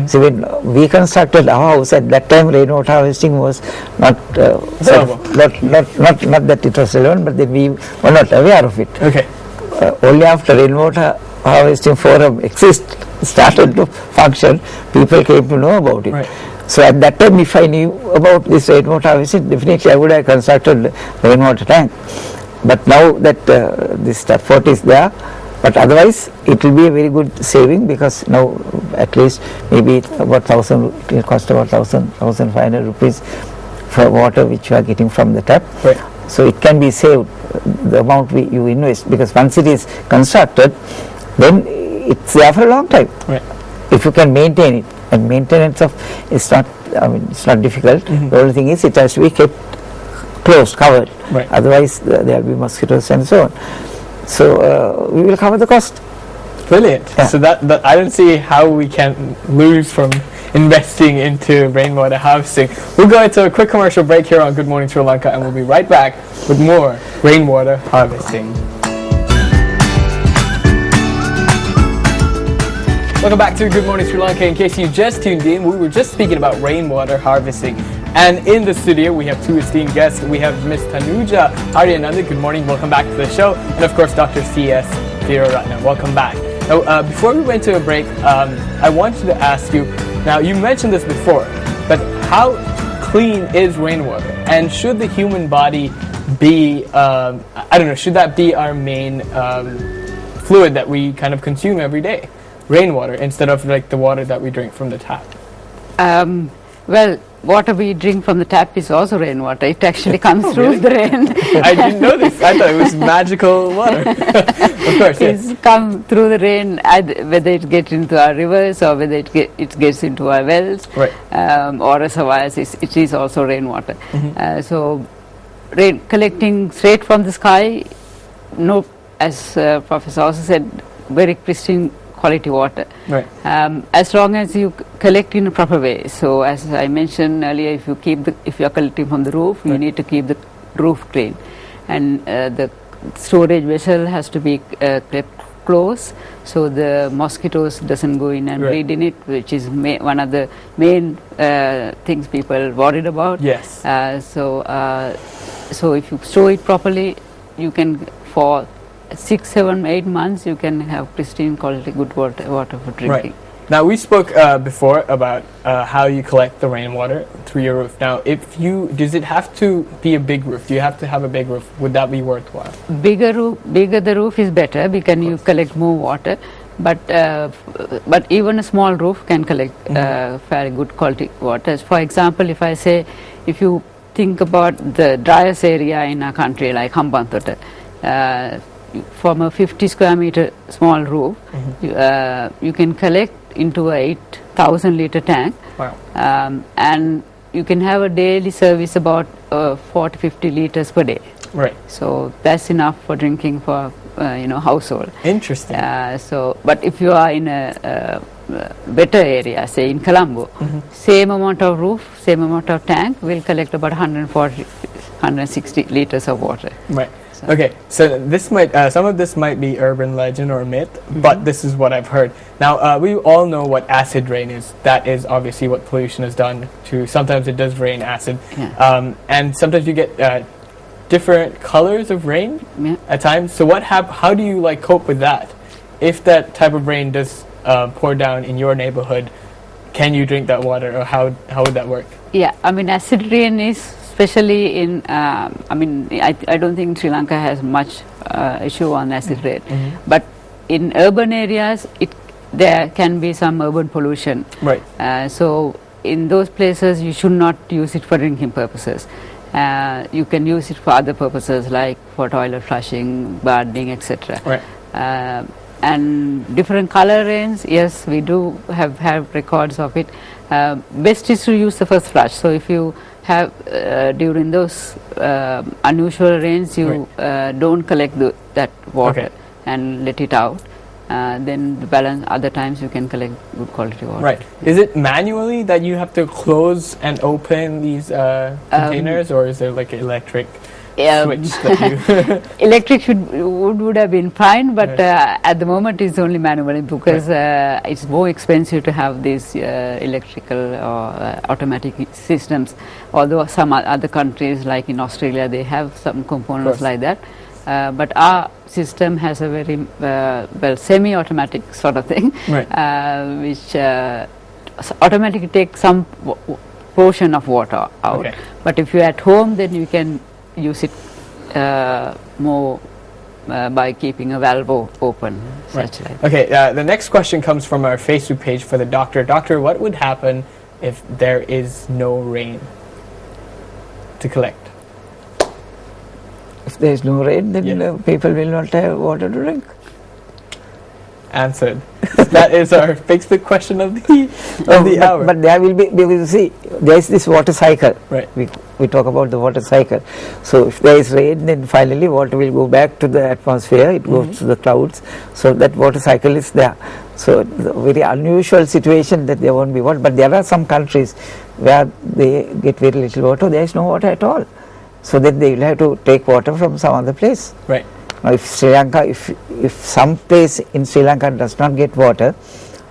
So when we constructed our house, at that time rainwater harvesting was not not that it was relevant, but then we were not aware of it. Okay. Only after rainwater harvesting forum started to function, people came to know about it. Right. So at that time, if I knew about this rainwater harvesting, definitely I would have constructed rainwater tank. But now that this effort is there, but otherwise it will be a very good saving, because now at least maybe about 1,000, it will cost about 1,500 rupees for water which you are getting from the tap. Right. So it can be saved, the amount you invest, because once it is constructed, then it's there for a long time. Right. If you can maintain it, and maintenance of it's not, I mean, it's not difficult. The only thing is it has to be kept closed, covered. Right. Otherwise there will be mosquitoes and so on. So we will cover the cost. Brilliant. Yeah. So that I don't see how we can lose from investing into rainwater harvesting. We'll go into a quick commercial break here on Good Morning Sri Lanka, and we'll be right back with more rainwater harvesting. Welcome back to Good Morning Sri Lanka. In case you just tuned in, we were just speaking about rainwater harvesting. And in the studio, we have two esteemed guests. We have Ms. Tanuja Aryananda. Good morning. Welcome back to the show. And of course, Dr. C.S. Theeraratna. Welcome back. Now, before we went to a break, I wanted to ask you, now you mentioned this before, but how clean is rainwater? And should the human body be, I don't know, should that be our main fluid that we kind of consume every day? Rainwater, instead of like the water that we drink from the tap? Well, water we drink from the tap is also rainwater. It actually comes through the rain. I didn't know this. I thought it was magical water. Of course, yes. It's come through the rain, whether it gets into our rivers or whether it gets into our wells, right. or reservoirs. It is also rainwater. So, rain collecting straight from the sky, no, as Professor also said, very pristine quality water. Right. As long as you collect in a proper way. So as I mentioned earlier, if you are collecting from the roof, you need to keep the roof clean, and the storage vessel has to be kept close, so the mosquitoes doesn't go in and breed in it, which is one of the main things people worried about. Yes. So if you store it properly, you can, for 6, 7, 8 months, you can have pristine quality good water for drinking. Right. Now we spoke before about how you collect the rainwater through your roof. Now, does it have to be a big roof? Do you have to have a big roof? Would that be worthwhile? Bigger the roof is better, because you collect more water. But even a small roof can collect fairly good quality water. For example, if you think about the driest area in our country, like Hambantota, from a 50 square meter small roof, you can collect into a 8,000 liter tank. Wow. And you can have a daily service about 40 to 50 liters per day. Right. So that's enough for drinking for household. Interesting. But if you are in a better area, say in Colombo, same amount of roof, same amount of tank will collect about 140, 160 liters of water. Right. Okay, so this might some of this might be urban legend or myth, but this is what I've heard. Now, we all know what acid rain is. That is obviously what pollution has done to. Sometimes it does rain acid, and sometimes you get different colors of rain at times. So how do you cope with that? If that type of rain does pour down in your neighborhood, can you drink that water, or how would that work? Yeah, I mean, acid rain is, especially in, I don't think Sri Lanka has much issue on acid rain, but in urban areas, there can be some urban pollution. Right. So in those places, you should not use it for drinking purposes. You can use it for other purposes, like for toilet flushing, bathing, etc. Right. And different color rains, yes, we do have records of it. Best is to use the first flush. So if you have during those unusual rains, you don't collect that water and let it out. Then the balance, other times you can collect good quality water. Right. Is it manually that you have to close and open these containers, or is there like electric switch that you... Electric would have been fine, but at the moment it's only manual because it's more expensive to have these electrical or automatic systems. Although some other countries, like in Australia, they have some components like that. But our system has a very well semi-automatic sort of thing, which automatically takes some portion of water out. But if you're at home, then you can use it more by keeping a valve open. Such like. Okay, the next question comes from our Facebook page for the doctor. Doctor, what would happen if there is no rain to collect? If there is no rain, then people will not have water to drink. Answered. That is our Facebook question of the hour. But there will be, because you see, there is this water cycle. Right. We talk about the water cycle. So if there is rain, then finally water will go back to the atmosphere, it goes to the clouds. So that water cycle is there. So the very unusual situation that there won't be water. But there are some countries where they get very little water, there is no water at all. So that they will have to take water from some other place. Right. Now if Sri Lanka, if some place in Sri Lanka does not get water,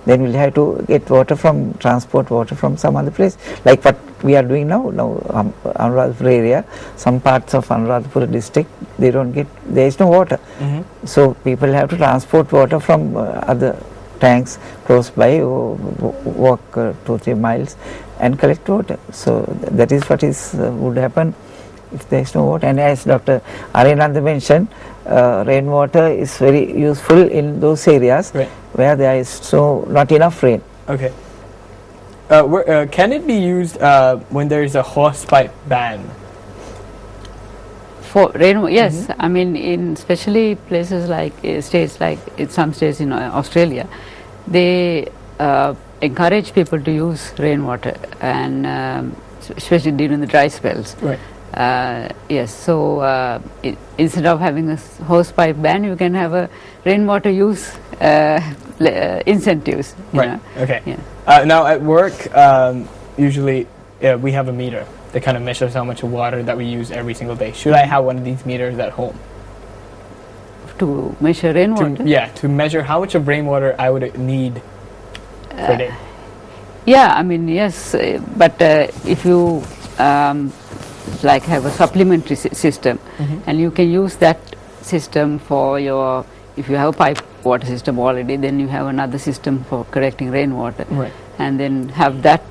then we'll have to get water from, transport water from some other place. Like what we are doing now, Anuradhapura area, some parts of Anuradhapura district, they don't get, there is no water. So people have to transport water from other tanks close by, or walk 2-3 miles and collect water. So that is what would happen if there is no water. And as Dr. Aryananda mentioned, rainwater is very useful in those areas where there is not enough rain. Okay. Can it be used when there is a hosepipe ban? For rainwater, yes. I mean, in especially places like states, like in some states in Australia, they encourage people to use rainwater, and especially during the dry spells. Right. Yes, so instead of having a hosepipe ban, you can have a rainwater use incentives. Right. Okay. Now at work, usually we have a meter that kind of measures how much water that we use every single day. Should I have one of these meters at home? To measure rainwater? To measure how much of rainwater I would need per day. Yeah, I mean, yes, but if you like have a supplementary system, and you can use that system for your, if you have a pipe water system already, then you have another system for collecting rainwater, and then have that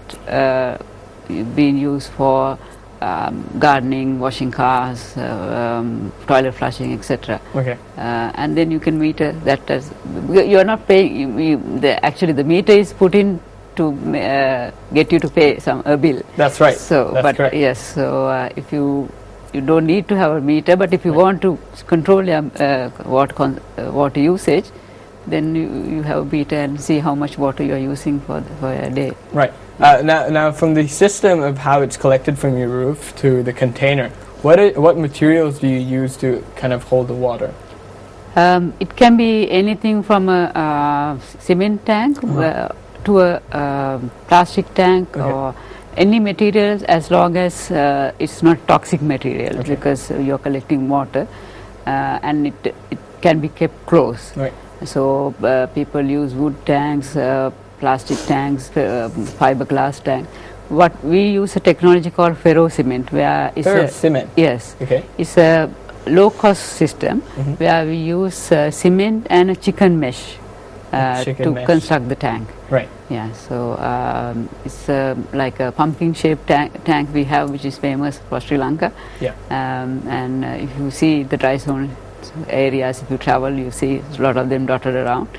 being used for gardening, washing cars, toilet flushing, etc. And then you can meter that as, you are not paying, actually the meter is put in to get you to pay a bill. That's right. So, that's correct. Yes. So, if you don't need to have a meter, but if you want to control your water usage, then you have a meter and see how much water you are using for a day. Right. Now, from the system of how it's collected from your roof to the container, what materials do you use to kind of hold the water? It can be anything from a cement tank to a plastic tank, or any materials, as long as it's not toxic material, because you're collecting water, and it can be kept close. So people use wood tanks, plastic tanks, fiberglass tank. What we use a technology called ferro cement, where it's cement. Yes. It's a low cost system where we use cement and a chicken mesh to construct the tank. Right. Yeah. So it's like a pumpkin shaped tank we have, which is famous for Sri Lanka. Yeah. And if you see the dry zone areas, if you travel, you see a lot of them dotted around.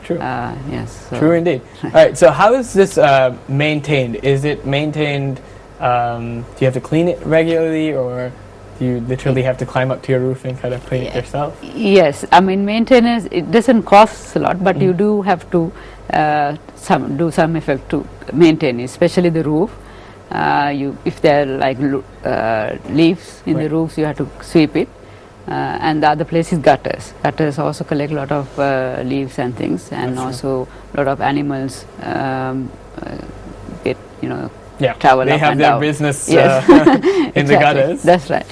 True. Yes. So true indeed. All right. So how is this maintained? Is it maintained? Do you have to clean it regularly, or do you literally have to climb up to your roof and kind of clean it yourself? Yes. I mean, maintenance, it doesn't cost a lot, but you do have to do some effort to maintain it, especially the roof. If there are like leaves in the roofs, you have to sweep it. And the other place is gutters. Gutters also collect a lot of leaves and things, and also a lot of animals get, travel they up have and their down. business Yes. in the gutters. That's right.